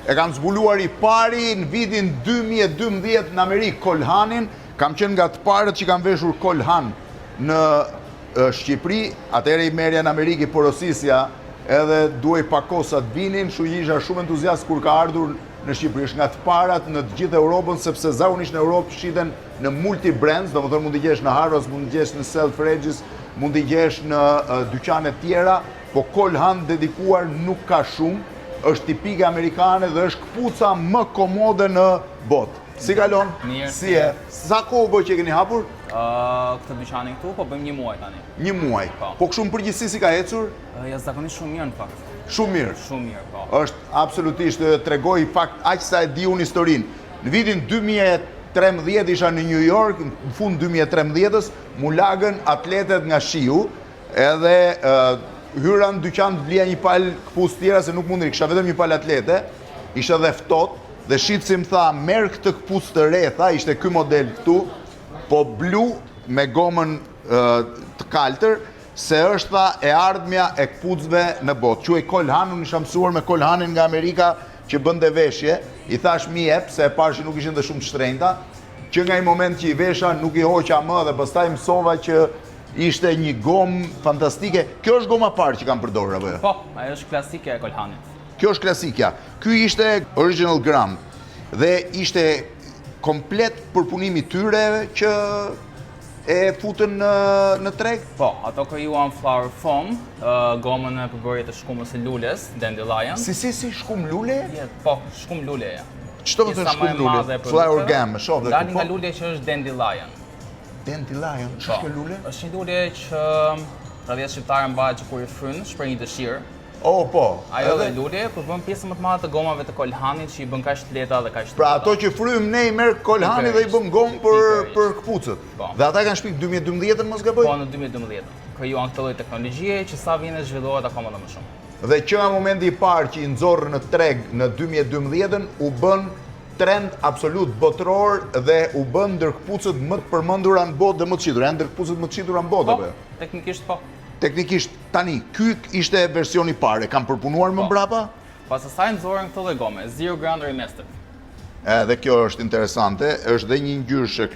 E kam zbuluar I pari në vitin 2012 në Amerikë, Kolhanin. Kam qenë nga të parët që kam veshur Kolhan në Shqipëri. Atëherë I merja në Amerikë I porosisja edhe duaj pakosat vinin, isha shumë entuziast kur ka ardhur në Shqipëri. Është nga të parat në të gjithë Europën, sepse zakonisht në Europë shiten në multi-brands, do më thërë mund t'i gjesh në Harrods, mund t'i gjesh në Selfridges, mund t'i gjesh në dyqane tjera, po Kolhan dedikuar nuk ka shumë, është tipike amerikane dhe është këpuca më komode në botë. Si kalon? Mirë. Si e? Sa kohë bëj që e keni hapur? Këtë dyqanin këtu, po bëjmë 1 muaj tani. 1 muaj. Po kështu përgjithësi si ka ecur? Jashtëzakonisht shumë mirë në fakt. Shumë mirë. Shumë mirë, po. Është absolutisht tregoj fakt aq sa e di unë historinë. Në vitin 2013 isha në New York, në fund 2013-s, mu lagën atletet nga shiu, edhe hyra në dyqan të blija një palë këpucë tjera se nuk mundi, kisha vetëm një palë atlete, isha dhe ftohtë. Dhe shitësi më tha, merë këtë këpucë të re, tha, ishte ky model këtu, po blu me gomën të kaltër, se është tha e ardhmja e këpucëve në botë. Quaj Kolhan, unë isha mësuar me Kolhanin nga Amerika që bënde veshje, I thash mi jep, se e pashi nuk ishin dhe shumë shtrenjta, që nga I moment që I vesha nuk I hoqa më dhe pastaj mësova që ishte një gomë fantastike. Kjo është goma parë që kam përdorur apo jo? Po, ajo është klasike e Kolhanit. Kjo është klasikja. Ky ishte Original Gram dhe ishte komplet përpunimi tyre që e futën në treg? Po, ato krijuan flower foam, gomën e përbërje të shkumës së lules, dandelion. Si shkum lule? Po, shkum lule. Ç'do të thotë shkum lule? Flower gum, shoh dhe dalin nga lule që është dandelion. Dandelion, ç'është kjo lule? Është një lule që tradita shqiptare mbahet që kur I fryn, shpreh një dëshirë. Oh, po. Ajo dhe lule përbën pjesë më të madhe të gomave të Kolhanit që I bën kaq të lehta dhe kaq të. Pra ato që frym ne I merr Kolhanin dhe I bën gomë për këpucët. Dhe ata kanë shpik 2012-ën mos gaboj? Po, në 2012. Krijuan këtë lloj teknologjie që sa vjen zhvillohet akoma më shumë. Dhe që nga momenti I parë që I nxorr në treg në 2012-ën u bën trend absolut botëror dhe u bën ndër këpucët më të përmendura në botë dhe më të qitura. Janë ndër këpucët më të qitura në botë apo jo? Teknikisht po. Teknikisht tani, ky ishte versioni parë, kam përpunuar më mbrapa? Pas asaj nxorën këtë lloj gome, Zero Ground Remastered. Edhe kjo është interesante, është dhe një ngjyrë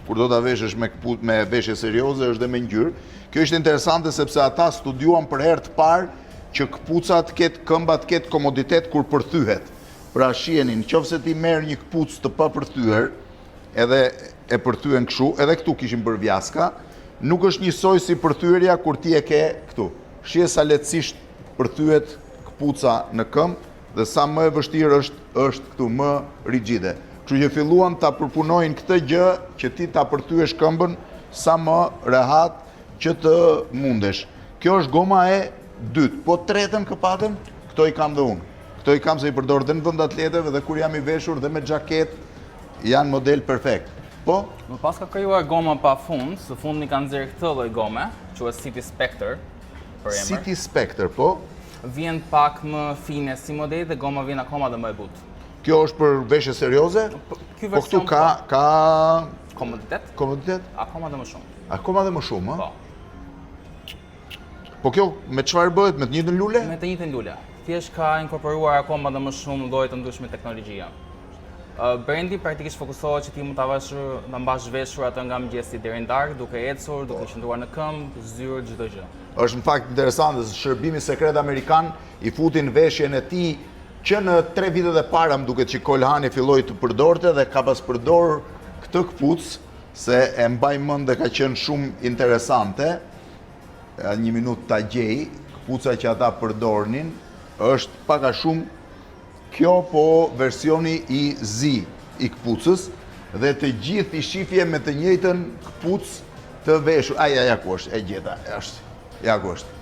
kur do ta veshësh me veshje serioze, është dhe me ngjyrë. Kjo është interesante sepse ata studiuan për herë të parë që këpucat ketë këmbat ketë komoditet kur përthyhet. Pra shiheni, nëse ti merr një këpucë të papërthyer, edhe e përthyen kështu, edhe këtu kishin bërë vjaska, nuk është njësoj si përthyerja kur ti e ke këtu. Shije sa lehtësisht përthyet këpuca në këmbë dhe sa më e vështirë është këtu, më rigjide. Kështu që filluan ta përpunojnë këtë gjë që ti ta përthyesh këmbën sa më rehat që të mundesh. Kjo është goma e dytë, po tretën këpatën, këto I kam dhe unë. Këto I kam se I përdor dhe në vend atleteve dhe kur jam I veshur dhe me xhaket janë model perfekt. Po? Më pas ka krijuar goma pa fund, së fundmi kanë nxjerrë këtë lloj gome, quhet City Spectre për emër. City Spectre, po? Vjen pak më fine si model dhe goma vjen akoma dhe më e butë. Kjo është për veshje serioze? Ky po këtu ka komoditet? Komoditet? Akoma dhe më shumë. Akoma dhe më shumë, ëh? Po. Po kjo me çfarë bëhet? Me të njëjtën lule? Me të njëjtën lule. Thjesht ka inkorporuar akoma dhe më shumë lloje të ndryshme teknologjia. Brendi praktikisht fokusohet që ti mund ta mbash veshur atë nga mëngjesi deri në darkë, duke ecur, duke qëndruar në këmbë, zyrë, çdo gjë. Është në fakt interesante se shërbimi sekret amerikan I futin veshjen e tij që në 3 vitet e para më duket që Kolhani filloi të përdorte dhe ka pas përdor këtë këpucë se e mbaj mend dhe ka qenë shumë interesante. Një minutë ta gjej, këpuca që ata përdornin është pak a shumë kjo po versioni I zi I këpucës dhe të gjithë I shifje me të njëjtën këpucë të veshur. Ja ku është, e gjeta, ja ku është.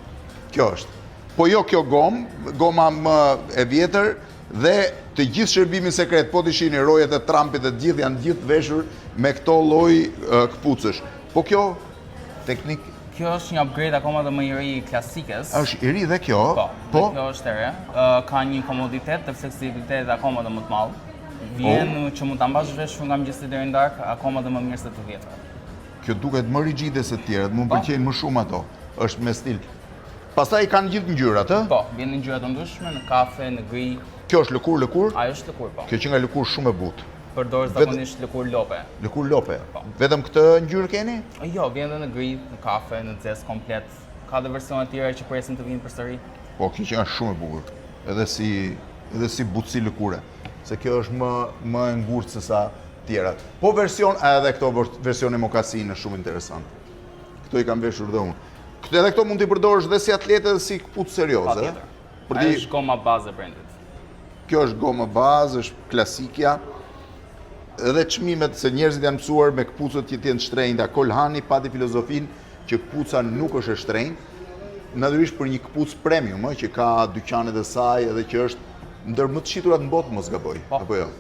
Kjo është. Po jo kjo goma më e vjetër dhe të gjithë shërbimin sekret, po të shihni rojet e Trumpit e gjithë janë gjithë veshur me këto lloj këpucësh. Po kjo teknik. Kjo është një upgrade akoma dhe më I ri I klasikës. Është I ri dhe kjo? Po. Kjo është e re. Ka një komoditet dhe fleksibilitet akoma dhe më të madh. Vjen që mund ta mbash veshur nga mëngjesi deri në darkë akoma dhe më mirë se të vjetra. Kjo duket më rigjide se të tjerat, më pëlqejnë më shumë ato. Është me stil. Pastaj kanë gjithë ngjyrat, ë? Po, vjen në ngjyra të ndryshme, në kafe, në gri, Kjo është lëkur? Ajo është lëkur, po. Kjo që nga lëkur shumë e butë. Përdor zakonisht lëkur lope. Lëkur lope? Vetëm këtë ngjyrë keni? Jo, vjen edhe në gri, në kafe, në zez komplet. Ka dhe versione tjera që presin të vinë përsëri. Po, kjo që nga shumë e bukur. Edhe si butësi lëkure. Se kjo është më e ngurtë se sa tjerat. Po edhe këto versione mokasine është shumë interesant. Këto i kam veshur dhe unë. Edhe këto mund t'i përdorësh dhe si atlete dhe si këpucë serioze. Ajo është goma bazë e brendit. Kjo është goma bazë, është klasikja. Edhe çmimet se njerëzit janë mësuar me këpucët që t'jenë shtrenjta. Kolhani pati filozofin që këpuca nuk është e shtrenjtë, natyrisht për një këpucë premium, që ka dyqanet e saj edhe që është ndër më të shiturat në botë, mos gaboj. Apo jo?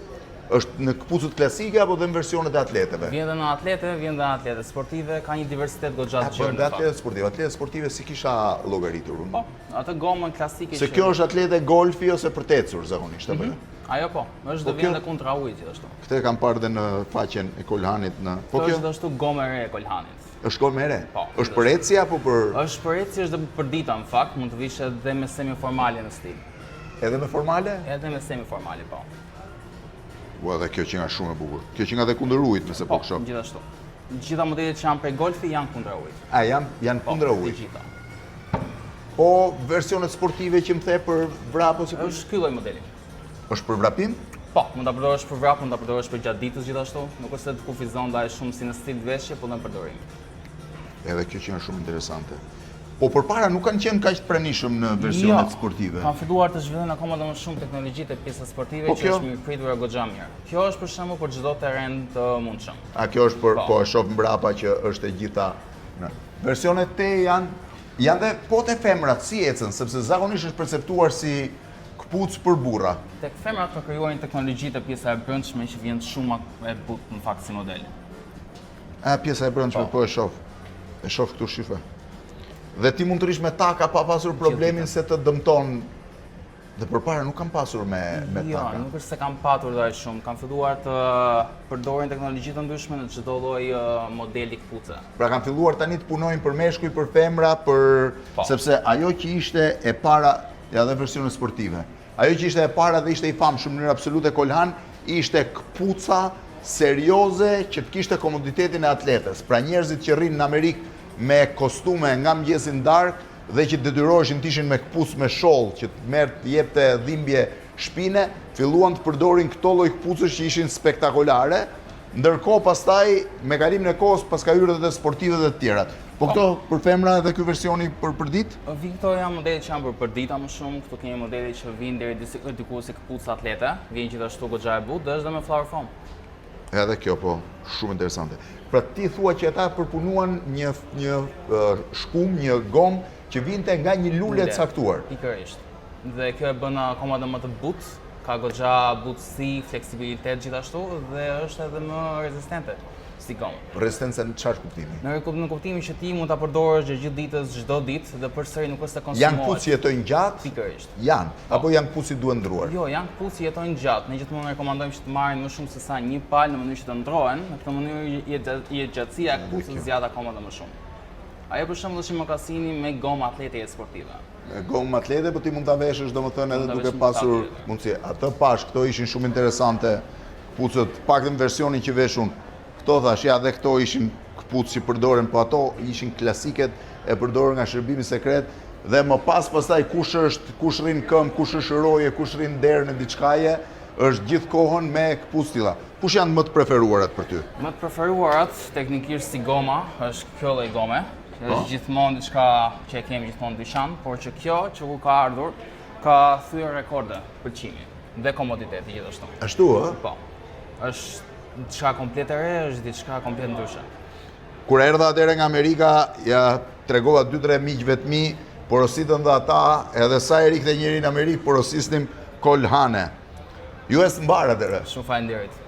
Është në këpucët klasike apo dhe në versionet e atleteve? Vjen dhe në atlete, vjen dhe në atlete sportive, ka një diversitet goxha të gjerë. Dhe atletet sportive si kisha llogaritur unë. Po, atë gomën klasike. Se kjo është atlete golfi ose për tecur zakonisht, apo jo? Ajo po, është dhe vjen dhe kundra ujit gjithashtu. Këtë kam parë dhe në faqen e Kolhanit në. Po kjo është gjithashtu gomë e re e Kolhanit. Është gomë e re? Po. Është për ecje apo për? Është për ecje, është dhe për dita në fakt, mund të vish edhe me semiformale në stil. Edhe me formale? Edhe me semiformale, po. Ua, dhe kjo që nga shumë e bukur. Kjo që nga dhe kundër ujit, nëse po kësho. Po, gjithashtu. Gjitha modelet që janë prej golfi janë kundra ujit. A, janë kundra ujit? Po, gjitha. Po, versionet sportive që më the për vrap ose për? Është ky lloj modeli. Është për vrapim? Po, mund ta përdorësh për vrap, mund ta përdorësh për gjatë ditës gjithashtu. Nuk është se të kufizon ndaj shumë si në stil veshje, po në përdorim. Edhe kjo që janë shumë interesante. Po përpara nuk kanë qenë kaq të pranishëm në versionet sportive. Kanë filluar të zhvillojnë akoma më shumë teknologjitë e pjesës sportive që është mirëpritur e goxha mirë. Kjo është për shembull për çdo terren të mundshëm. A kjo është për po e shoh mbrapa që është e gjitha në versionet te janë dhe po te femrat si ecën, sepse zakonisht është perceptuar si këpucë për burra. Tek femrat për krijuarin teknologjitë e pjesa e brendshme që vjen shumë e butë në fakt si model. A pjesa e brendshme po e shoh. E shoh këtu shife. Dhe ti mund të rish me taka pa pasur problemin se të dëmton. Dhe përpara nuk kam pasur me taka. Jo, nuk është se kam patur dhe shumë. Kam filluar të përdorin teknologji të ndryshme në çdo lloj modeli këpuce. Pra kanë filluar tani të punojnë për meshkuj, për femra, sepse ajo që ishte e para, ja dhe versione sportive. Ajo që ishte e para dhe ishte i famshëm në mënyrë absolute Kolhan, ishte këpuca serioze që të kishte komoditetin e atletes. Pra njerëzit që rrinë në Amerikë me kostume nga mëngjesin darkë dhe që detyroheshin të ishin me këpucë me sholl që të jepte dhimbje shpine, filluan të përdorin këto lloj këpucësh që ishin spektakolare, ndërkohë pastaj me kalimin e kohës pas ka hyrë edhe sportive dhe të tjerat. Po këto për femra edhe ky versioni për ditë? Këto janë modelet që janë për dita më shumë, këtu kemi modele që vinë deri diku si këpucë atlete, vjen gjithashtu goxha e butë dhe është dhe me flower foam. Edhe kjo po, shumë interesante. Pra ti thua që ata përpunuan një shkum, një gomë që vinte nga një lule të caktuar. Pikërisht. Dhe kjo e bën akoma dhe më të butë, ka goxha butësi, fleksibilitet gjithashtu dhe është edhe më rezistente si gomë. Rezistencë në çfarë kuptimi? Në kuptimin që ti mund ta përdorësh gjithë ditës, çdo ditë dhe përsëri nuk është se konsumohet. Janë këpucë që jetojnë gjatë? Pikërisht. Janë, apo janë këpucë që duhen ndruar? Jo, janë këpucë që jetojnë gjatë. Ne gjithmonë rekomandojmë që të marrin më shumë se sa një palë në mënyrë që të ndrohen, në këtë mënyrë gjatësia e këpucës zgjat akoma dhe më shumë. Ajo për shembull është mokasini me gomë atlete sportive. Gomë atlete, po ti mund ta veshësh domethënë edhe duke pasur mundësi. Atë pash, këto ishin shumë interesante këpucët, paktën versionin që veshun. Këto thash, ja dhe këto ishin këpucë që përdoren, po ato ishin klasiket e përdorur nga shërbimi sekret dhe më pastaj kush rrin këmbë, kush është roje, kush rrin derë në diçkaje, është gjithë kohën me këpucë tilla. Kush janë më të preferuarat për ty? Më të preferuarat teknikisht si goma është kjo lloj gome. Është gjithmonë diçka që e kemi gjithmonë në dyqan, por që kjo që ku ka ardhur ka thyer rekorde pëlqimi dhe komoditeti gjithashtu. Ashtu ë? Po. Është diçka komplet e re, është diçka komplet ndryshe. Kur erdha atëherë nga Amerika, ja tregova 2-3 miqve të mi, porositën dhe ata, edhe sa e rikte njëri në Amerikë, porosisnim Kolhane. Ju e së mbarë atëherë. Shumë faleminderit.